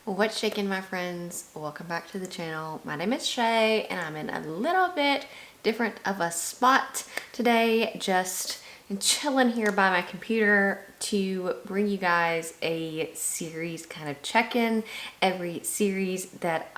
What's shaking, my friends? Welcome back to the channel. My name is Shay and I'm in a little bit different of a spot today, just chilling here by my computer to bring you guys a series kind of check-in. Every series that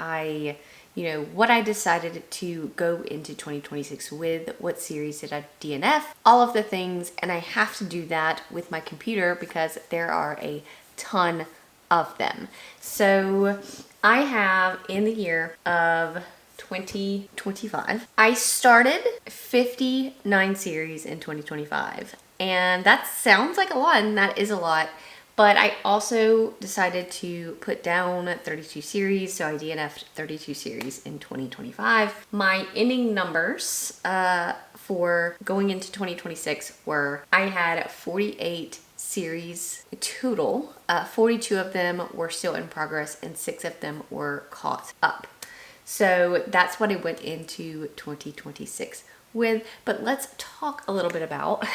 what I decided to go into 2026 with, what series did I DNF, all of the things, and I have to do that with my computer because there are a ton of them. So I have, in the year of 2025, I started 59 series in 2025, and that sounds like a lot, and that is a lot, but I also decided to put down 32 series, so I DNF'd 32 series in 2025. My ending numbers for going into 2026 were, I had 48 series total. 42 of them were still in progress and 6 of them were caught up. So that's what I went into 2026 with. But let's talk a little bit about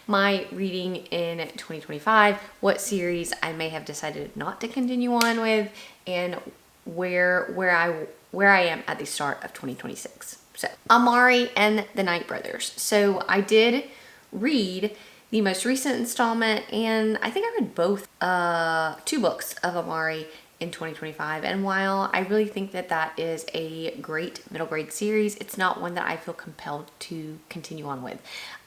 my reading in 2025, what series I may have decided not to continue on with, and where I am at the start of 2026. So Amari and the Night Brothers. So I did read the most recent installment, and I think I read both 2 books of Amari in 2025. And while I really think that that is a great middle grade series, it's not one that I feel compelled to continue on with.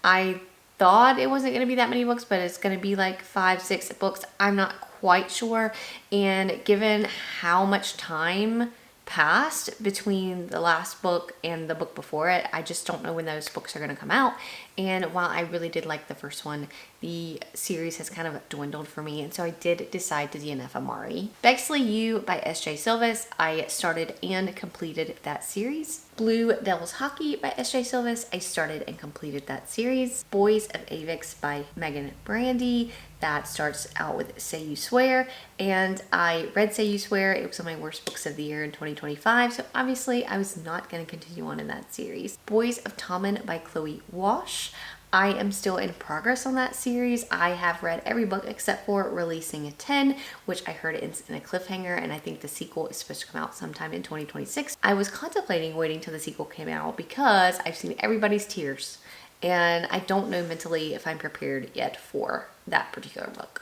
I thought it wasn't going to be that many books, but it's going to be like 5-6 books. I'm not quite sure. And given how much time passed between the last book and the book before it, I just don't know when those books are going to come out. And while I really did like the first one, the series has kind of dwindled for me, and so I did decide to DNF Amari. Bexley U by S.J. Silvis, I started and completed that series. Blue Devils Hockey by S.J. Silvis, I started and completed that series. Boys of Avix by Megan Brandy, that starts out with Say You Swear, and I read Say You Swear. It was one of my worst books of the year in 2025, so obviously I was not going to continue on in that series. Boys of Tommen by Chloe Walsh, I am still in progress on that series. I have read every book except for Releasing a 10, which I heard ends in a cliffhanger, and I think the sequel is supposed to come out sometime in 2026. I was contemplating waiting till the sequel came out because I've seen everybody's tears, and I don't know mentally if I'm prepared yet for that particular book.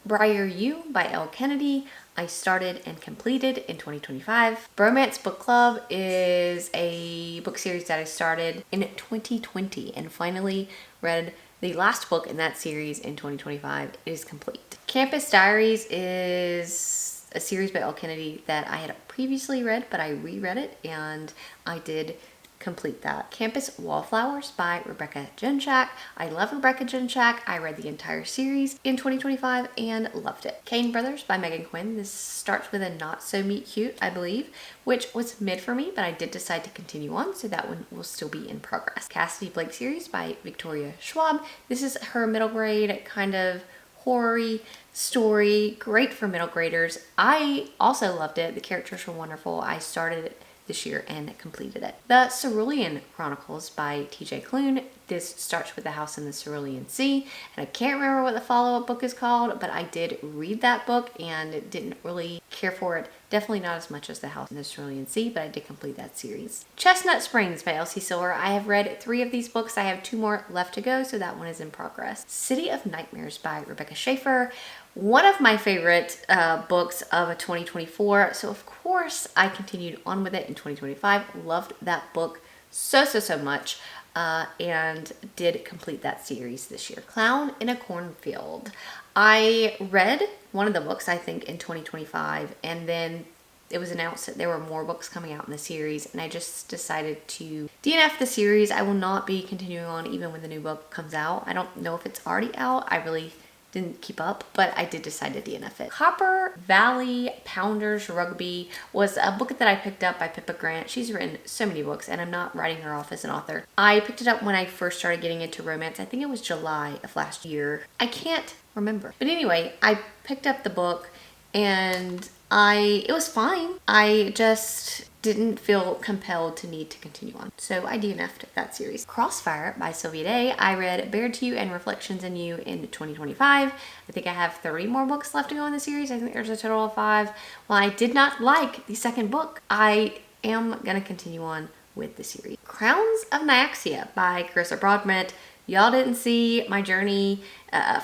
Briar U by Elle Kennedy, I started and completed in 2025. Bromance Book Club is a book series that I started in 2020 and finally read the last book in that series in 2025. It is complete. Campus Diaries is a series by Elle Kennedy that I had previously read, but I reread it and I did complete that. Campus Wallflowers by Rebecca Genshak. I love Rebecca Genshak. I read the entire series in 2025 and loved it. Kane Brothers by Megan Quinn. This starts with a not so meet cute, I believe, which was mid for me, but I did decide to continue on, so that one will still be in progress. Cassidy Blake series by Victoria Schwab. This is her middle grade kind of horror-y story, great for middle graders. I also loved it. The characters were wonderful. I started it this year and completed it. The Cerulean Chronicles by TJ Klune. This starts with the house in the Cerulean Sea, and I can't remember what the follow-up book is called, but I did read that book and didn't really care for it. Definitely not as much as the house in the Cerulean Sea, but I did complete that series. Chestnut Springs by Elsie Silver. I have read 3 of these books. I have 2 more left to go, so that one is in progress. City of Nightmares by Rebecca Schaefer. One of my favorite books of 2024, so of course I continued on with it in 2025. Loved that book so much, and did complete that series this year. Clown in a Cornfield. I read one of the books, I think, in 2025, and then it was announced that there were more books coming out in the series, and I just decided to DNF the series. I will not be continuing on even when the new book comes out. I don't know if it's already out. I really didn't keep up, but I did decide to DNF it. Copper Valley Pounders Rugby was a book that I picked up by Pippa Grant. She's written so many books, and I'm not writing her off as an author. I picked it up when I first started getting into romance. I think it was July of last year. I can't remember. But anyway, I picked up the book and it was fine. I just didn't feel compelled to need to continue on. So I DNF'd that series. Crossfire by Sylvia Day. I read Bare to You and Reflections in You in 2025. I think I have 30 more books left to go in the series. I think there's a total of 5. While I did not like the second book, I am gonna continue on with the series. Crowns of Nyaxia by Carissa Broadbent. Y'all didn't see my journey,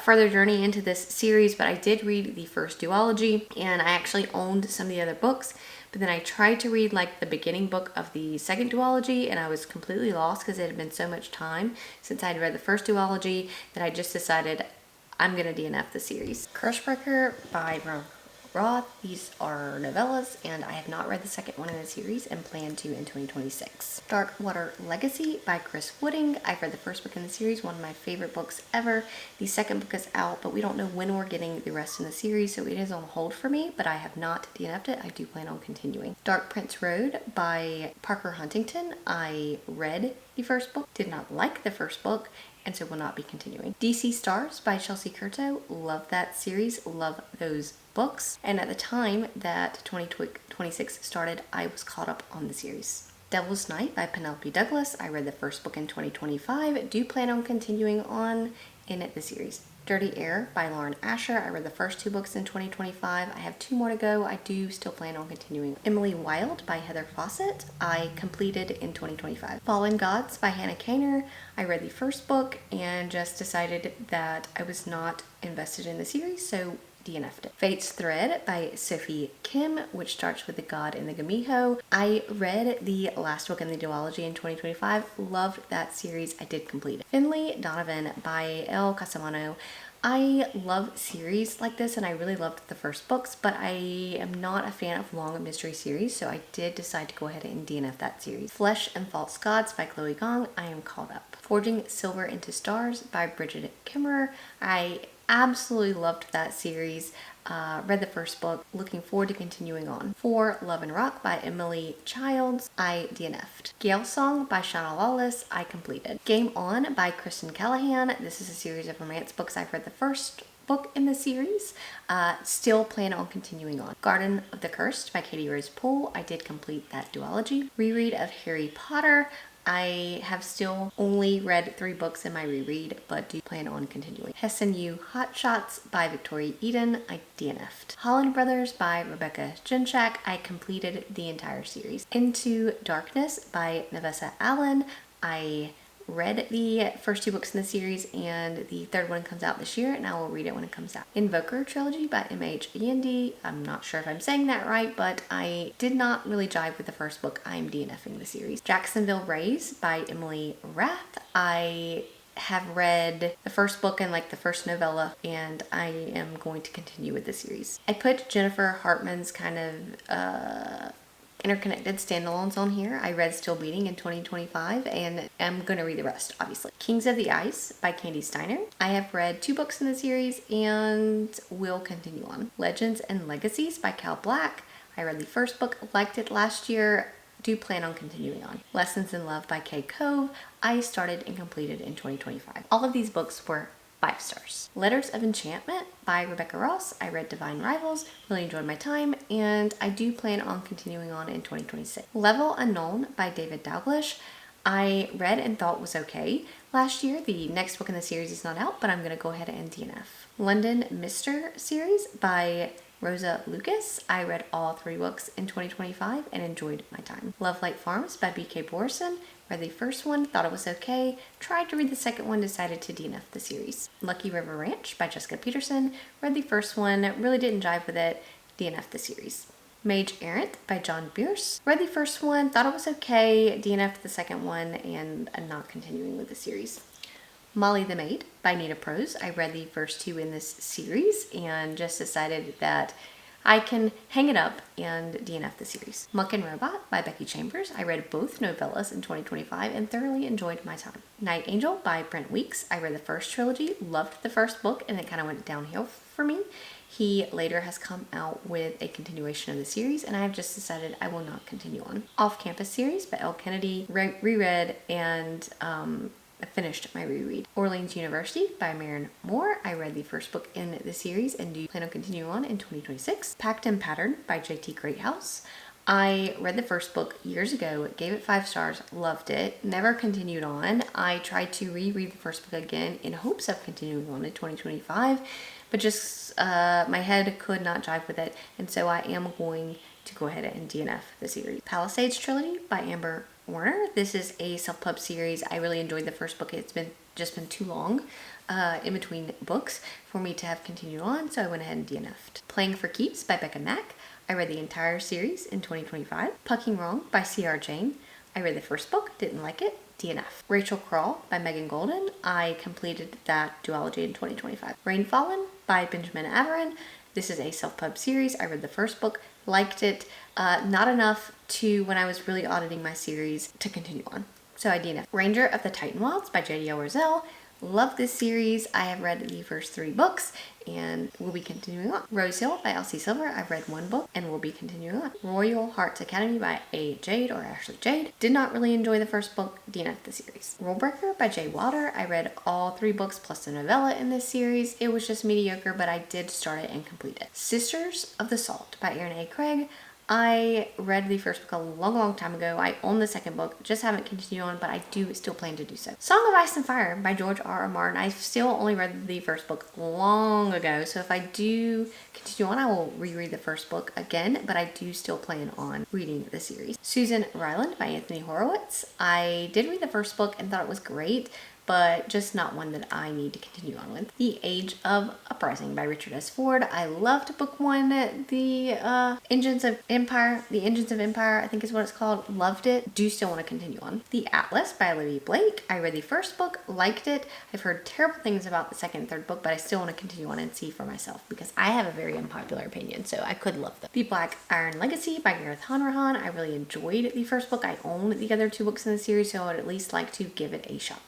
further journey into this series, but I did read the first duology, and I actually owned some of the other books, but then I tried to read like the beginning book of the second duology, and I was completely lost because it had been so much time since I'd read the first duology that I just decided I'm gonna DNF the series. Crushbreaker by Roth. These are novellas, and I have not read the second one in the series and plan to in 2026. Darkwater Legacy by Chris Wooding. I've read the first book in the series, one of my favorite books ever. The second book is out, but we don't know when we're getting the rest in the series, so it is on hold for me, but I have not DNF'd it. I do plan on continuing. Dark Prince Road by Parker Huntington. I read the first book, did not like the first book, and so will not be continuing. DC Stars by Chelsea Curto. Love that series, love those books. And at the time that 2026 started, I was caught up on the series. Devil's Night by Penelope Douglas. I read the first book in 2025. Do plan on continuing on in the series. Dirty Air by Lauren Asher. I read the first 2 books in 2025. I have 2 more to go. I do still plan on continuing. Emily Wilde by Heather Fawcett. I completed in 2025. Fallen Gods by Hannah Kaner. I read the first book and just decided that I was not invested in the series, so DNF'd it. Fate's Thread by Sophie Kim, which starts with the God in the Gamiho. I read the last book in the duology in 2025. Loved that series. I did complete it. Finley Donovan by El Casamano. I love series like this, and I really loved the first books, but I am not a fan of long mystery series, so I did decide to go ahead and DNF that series. Flesh and False Gods by Chloe Gong. I am caught up. Forging Silver into Stars by Bridget Kimmerer. I absolutely loved that series. Read the first book, looking forward to continuing on. For Love and Rock by Emily Childs, I DNF'd. Gale Song by Shauna Lawless, I completed. Game On by Kristen Callahan. This is a series of romance books. I've read the first book in the series. Still plan on continuing on. Garden of the Cursed by Katie Rose Poole. I did complete that duology. Reread of Harry Potter. I have still only read 3 books in my reread, but do plan on continuing. Hessen U Hot Shots by Victoria Eden. I DNF'd. Holland Brothers by Rebecca Jenchak. I completed the entire series. Into Darkness by Nevessa Allen. I read the first 2 books in the series, and the third one comes out this year, and I will read it when it comes out. Invoker Trilogy by M.H. Yandy. I'm not sure if I'm saying that right, but I did not really jive with the first book. I'm DNFing the series. Jacksonville Rays by Emily Rath. I have read the first book and like the first novella, and I am going to continue with the series. I put Jennifer Hartman's kind of interconnected standalones on here. I read Still Beating in 2025, and I'm going to read the rest, obviously. Kings of the Ice by Candy Steiner. I have read 2 books in the series and will continue on. Legends and Legacies by Cal Black. I read the first book, liked it last year, do plan on continuing on. Lessons in Love by Kay Cove. I started and completed in 2025. All of these books were 5 stars. Letters of Enchantment by Rebecca Ross. I read Divine Rivals, really enjoyed my time, and I do plan on continuing on in 2026. Level Unknown by David Dalglish. I read and thought was okay last year. The next book in the series is not out, but I'm going to go ahead and DNF. London Mister series by Rosa Lucas. I read all 3 books in 2025 and enjoyed my time. Love Light Farms by B.K. Borison. Read the first one, thought it was okay. Tried to read the second one, decided to DNF the series. Lucky River Ranch by Jessica Peterson. Read the first one, really didn't jive with it. DNF the series. Mage Errant by John Bierce. Read the first one, thought it was okay. DNF the second one, and I'm not continuing with the series. Molly the Maid by Nita Prose. I read the first 2 in this series and just decided that I can hang it up and DNF the series. Muck and Robot by Becky Chambers. I read both novellas in 2025 and thoroughly enjoyed my time. Night Angel by Brent Weeks. I read the first trilogy, loved the first book, and it kind of went downhill for me. He later has come out with a continuation of the series, and I've just decided I will not continue on. Off Campus series by Elle Kennedy. Reread and I finished my reread. Orleans University by Maren Moore. I read the first book in the series and do plan on continuing on in 2026. Pact and Pattern by J.T. Greathouse. I read the first book years ago, gave it 5 stars, loved it, never continued on. I tried to reread the first book again in hopes of continuing on in 2025, but just my head could not jive with it, and so I am going to go ahead and DNF the series. Palisades Trilogy by Amber Warner. This is a self-pub series. I really enjoyed the first book. It's been too long in between books for me to have continued on, so I went ahead and DNF'd. Playing for Keeps by Becca Mack. I read the entire series in 2025. Pucking Wrong by C.R. Jane. I read the first book, didn't like it, DNF. Rachel Crawl by Megan Golden. I completed that duology in 2025. Rain Fallen by Benjamin Averin. This is a self-pub series. I read the first book, liked it, not enough to, when I was really auditing my series, to continue on. So I DNF. Ranger of the Titan Wilds by J.D.L. Roselle. Love this series. I have read the first 3 books and will be continuing on. Rose Hill by Elsie Silver. I've read 1 book and will be continuing on. Royal Hearts Academy by A. Jade or Ashley Jade. Did not really enjoy the first book. DNF the series. Rulebreaker by Jay Wilder. I read all 3 books plus the novella in this series. It was just mediocre, but I did start it and complete it. Sisters of the Salt by Erin A. Craig. I read the first book a long time ago. I own the second book, just haven't continued on, but I do still plan to do so. Song of Ice and Fire by George R.R. Martin. I still only read the first book long ago, so if I do continue on, I will reread the first book again, but I do still plan on reading the series. Susan Ryland by Anthony Horowitz. I did read the first book and thought it was great, but just not one that I need to continue on with. The Age of Uprising by Richard S. Ford. I loved book 1, The Engines of Empire, I think is what it's called. Loved it. Do still want to continue on. The Atlas by Olivia Blake. I read the first book, liked it. I've heard terrible things about the second and third book, but I still want to continue on and see for myself because I have a very unpopular opinion, so I could love them. The Black Iron Legacy by Gareth Hanrahan. I really enjoyed the first book. I own the other 2 books in the series, so I would at least like to give it a shot.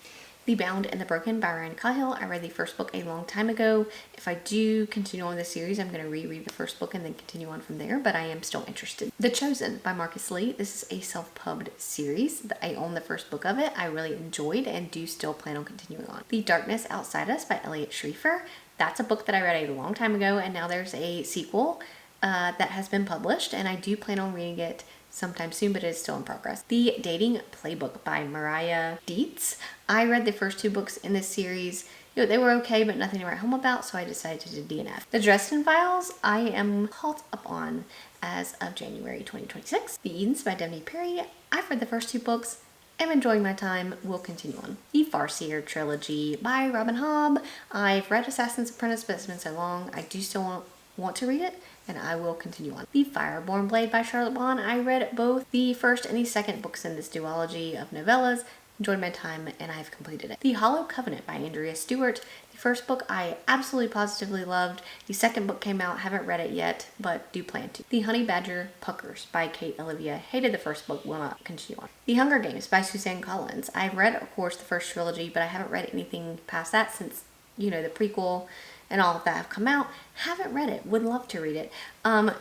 The Bound and the Broken by Ryan Cahill. I read the first book a long time ago. If I do continue on the series, I'm going to reread the first book and then continue on from there, but I am still interested. The Chosen by Marcus Lee. This is a self-pubbed series. I own the first book of it. I really enjoyed and do still plan on continuing on. The Darkness Outside Us by Elliot Schreifer. That's a book that I read a long time ago, and now there's a sequel that has been published, and I do plan on reading it sometime soon, but it is still in progress. The Dating Playbook by Mariah Dietz. I read the first 2 books in this series. You know, they were okay, but nothing to write home about, so I decided to do DNF. The Dresden Files, I am caught up on as of January 2026. The Edens by Devney Perry. I've read the first 2 books. I'm enjoying my time. We'll continue on. The Farseer Trilogy by Robin Hobb. I've read Assassin's Apprentice, but it's been so long. I do still want to read it, and I will continue on. The Fireborn Blade by Charlotte Bond. I read both the first and the second books in this duology of novellas. Enjoyed my time, and I've completed it. The Hollow Covenant by Andrea Stewart. The first book I absolutely positively loved. The second book came out, haven't read it yet, but do plan to. The Honey Badger Puckers by Kate Olivia. Hated the first book, will not continue on. The Hunger Games by Suzanne Collins. I've read, of course, the first trilogy, but I haven't read anything past that since, you know, the prequel and all of that have come out. Haven't read it. Would love to read it.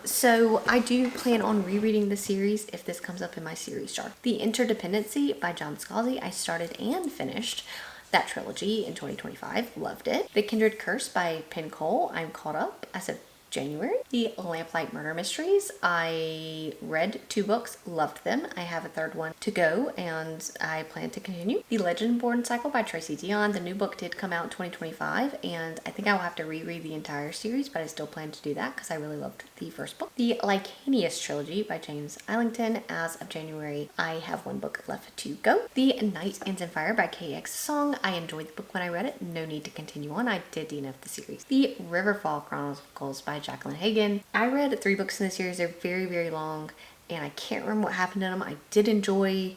So I do plan on rereading the series if this comes up in my series chart. The Interdependency by John Scalzi. I started and finished that trilogy in 2025. Loved it. The Kindred Curse by Penn Cole. I'm caught up as of January. The Lamplight Murder Mysteries. I read 2 books, loved them. I have a 3rd one to go, and I plan to continue. The Legendborn Cycle by Tracy Deonn. The new book did come out in 2025, and I think I will have to reread the entire series, but I still plan to do that because I really loved the first book. The Licanius Trilogy by James Islington. As of January, I have 1 book left to go. The Night Ends in Fire by KX Song. I enjoyed the book when I read it. No need to continue on. I did DNF the series. The Riverfall Chronicles by Jacqueline Hagan. I read 3 books in the series. They're very long, and I can't remember what happened in them. I did enjoy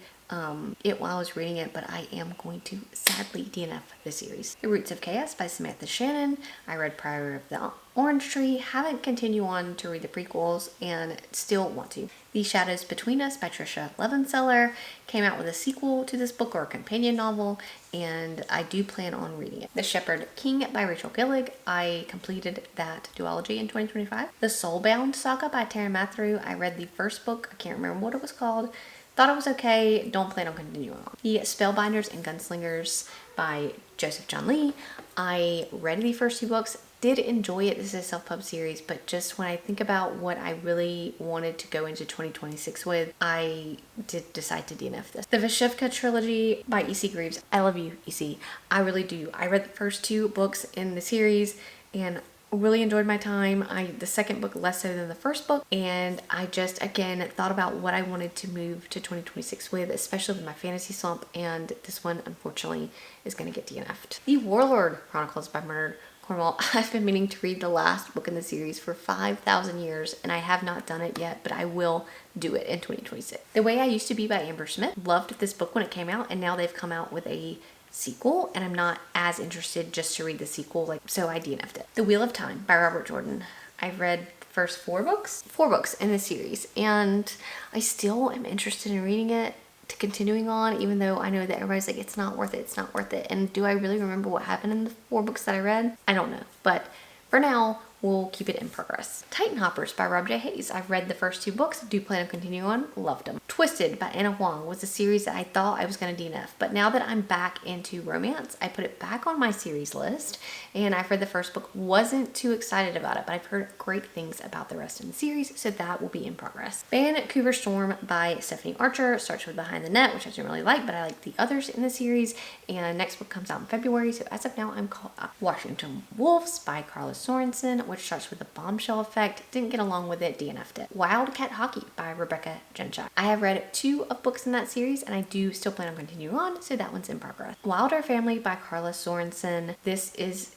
it while I was reading it, but I am going to sadly DNF the series. The Roots of Chaos by Samantha Shannon. I read Prior of the Orange Tree. Haven't continued on to read the prequels and still want to. The Shadows Between Us by Trisha Levenseller. Came out with a sequel to this book or a companion novel, and I do plan on reading it. The Shepherd King by Rachel Gillig. I completed that duology in 2025. The Soulbound Saga by Taryn Mathew. I read the first book. I can't remember what it was called. Thought it was okay. Don't plan on continuing on. The Spellbinders and Gunslingers by Joseph John Lee. I read the first 2 books. did enjoy it. This is a self-pub series, but just when I think about what I really wanted to go into 2026 with, I did decide to DNF this. The Vishivka trilogy by E.C. Greaves. I love you, E.C. I really do. I read the first 2 books in the series and really enjoyed my time. The second book less so than the first book, and I just again thought about what I wanted to move to 2026 with, especially with my fantasy slump, and this one unfortunately is going to get DNF'd. The Warlord Chronicles by Bernard Cornwell. I've been meaning to read the last book in the series for 5,000 years and I have not done it yet, but I will do it in 2026. The Way I Used to Be by Amber Smith. Loved this book when it came out, and now they've come out with a sequel and I'm not as interested just to read the sequel, so I DNF'd it. The Wheel of Time by Robert Jordan. I've read the first 4 books in the series, and I still am interested in reading it, to continuing on, even though I know that everybody's like, it's not worth it, it's not worth it. And do I really remember what happened in the 4 books that I read? I don't know, but for now, we'll keep it in progress. Titan Hoppers by Rob J. Hayes. I've read the first 2 books, do plan on continuing on, loved them. Twisted by Anna Huang was a series that I thought I was going to DNF, but now that I'm back into romance, I put it back on my series list, and I've read the first book, wasn't too excited about it, but I've heard great things about the rest of the series, so that will be in progress. Vancouver Storm by Stephanie Archer. Starts with Behind the Net, which I didn't really like, but I like the others in the series, and next book comes out in February, so as of now, I'm caught up. Washington Wolves by Carla Sorensen, which starts with The Bombshell Effect. Didn't get along with it, DNF'd it. Wildcat Hockey by Rebecca Genshak. I have read 2 of books in that series, and I do still plan on continuing on, so that one's in progress. Wilder Family by Carla Sorensen. This is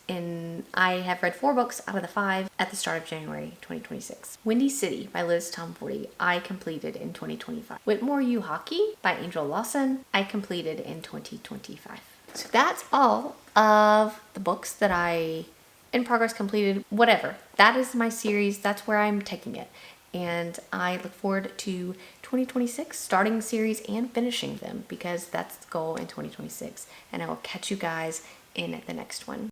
I have read 4 books out of the 5 at the start of January 2026. Windy City by Liz Tomforty. I completed in 2025. Whitmore U Hockey by Angel Lawson. I completed in 2025. So that's all of the books that I in progress, completed, whatever. That is my series. That's where I'm taking it. And I look forward to 2026, starting the series and finishing them, because that's the goal in 2026. And I will catch you guys in the next one.